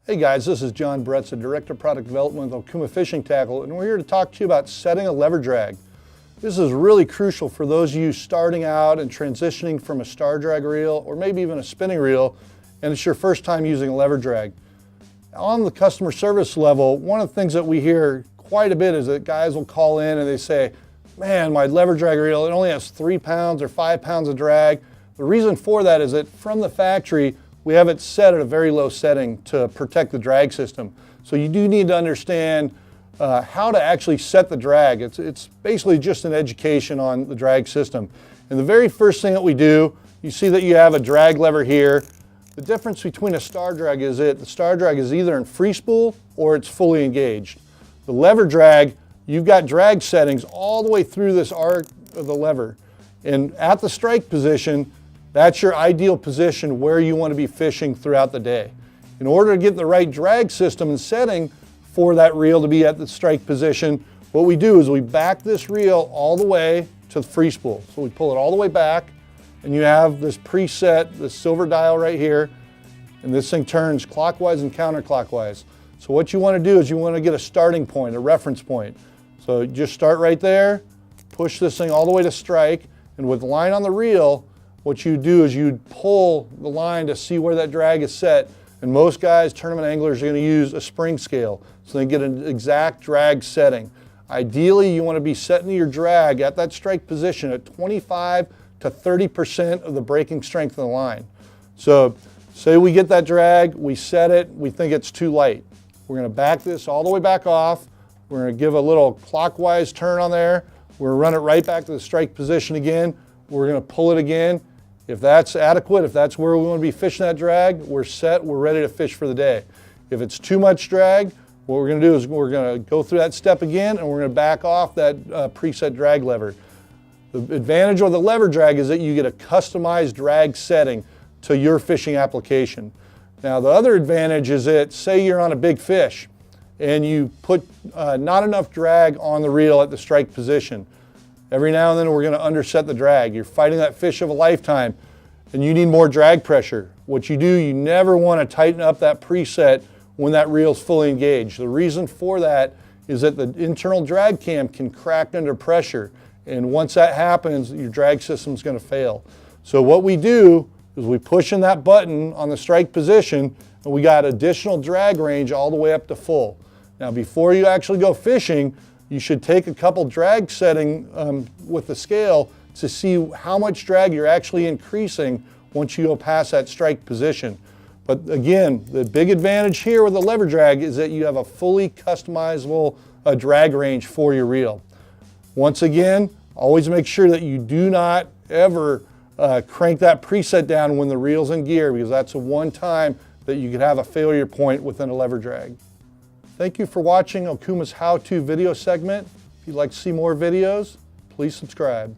Hey guys, this is John Bretz, the Director of Product Development with Okuma Fishing Tackle, and we're here to talk to you about setting a lever drag. This is really crucial for those of you starting out and transitioning from a star drag reel or maybe even a spinning reel, and it's your first time using a lever drag. On the customer service level, one of the things that we hear quite a bit is that guys will call in and they say, man, my lever drag reel, it only has 3 pounds or 5 pounds of drag. The reason for that is that from the factory, we have it set at a very low setting to protect the drag system. So you do need to understand how to actually set the drag. It's basically just an education on the drag system. And the very first thing that we do, you see that you have a drag lever here. The difference between a star drag is the star drag is either in free spool or it's fully engaged. The lever drag, you've got drag settings all the way through this arc of the lever. And at the strike position, that's your ideal position where you want to be fishing throughout the day. In order to get the right drag system and setting for that reel to be at the strike position, what we do is we back this reel all the way to the free spool. So we pull it all the way back, and you have this preset, this silver dial right here, and this thing turns clockwise and counterclockwise. So what you want to do is you want to get a starting point, a reference point. So just start right there, push this thing all the way to strike, and with the line on the reel, what you do is you pull the line to see where that drag is set, and most guys, tournament anglers, are going to use a spring scale so they get an exact drag setting. Ideally, you want to be setting your drag at that strike position at 25 to 30% of the breaking strength of the line. So say we get that drag, we set it, we think it's too light. We're going to back this all the way back off. We're going to give a little clockwise turn on there. We're going to run it right back to the strike position again. We're going to pull it again. If that's adequate, if that's where we want to be fishing that drag, we're set, we're ready to fish for the day. If it's too much drag, what we're going to do is we're going to go through that step again, and we're going to back off that preset drag lever. The advantage of the lever drag is that you get a customized drag setting to your fishing application. Now the other advantage is that, say you're on a big fish and you put not enough drag on the reel at the strike position. Every now and then we're going to underset the drag. You're fighting that fish of a lifetime and you need more drag pressure. What you do, you never want to tighten up that preset when that reel's fully engaged. The reason for that is that the internal drag cam can crack under pressure, and once that happens, your drag system's going to fail. So what we do is we push in that button on the strike position, and we got additional drag range all the way up to full. Now before you actually go fishing, you should take a couple drag setting with the scale to see how much drag you're actually increasing once you go past that strike position. But again, the big advantage here with the lever drag is that you have a fully customizable drag range for your reel. Once again, always make sure that you do not ever crank that preset down when the reel's in gear, because that's the one time that you could have a failure point within a lever drag. Thank you for watching Okuma's how-to video segment. If you'd like to see more videos, please subscribe.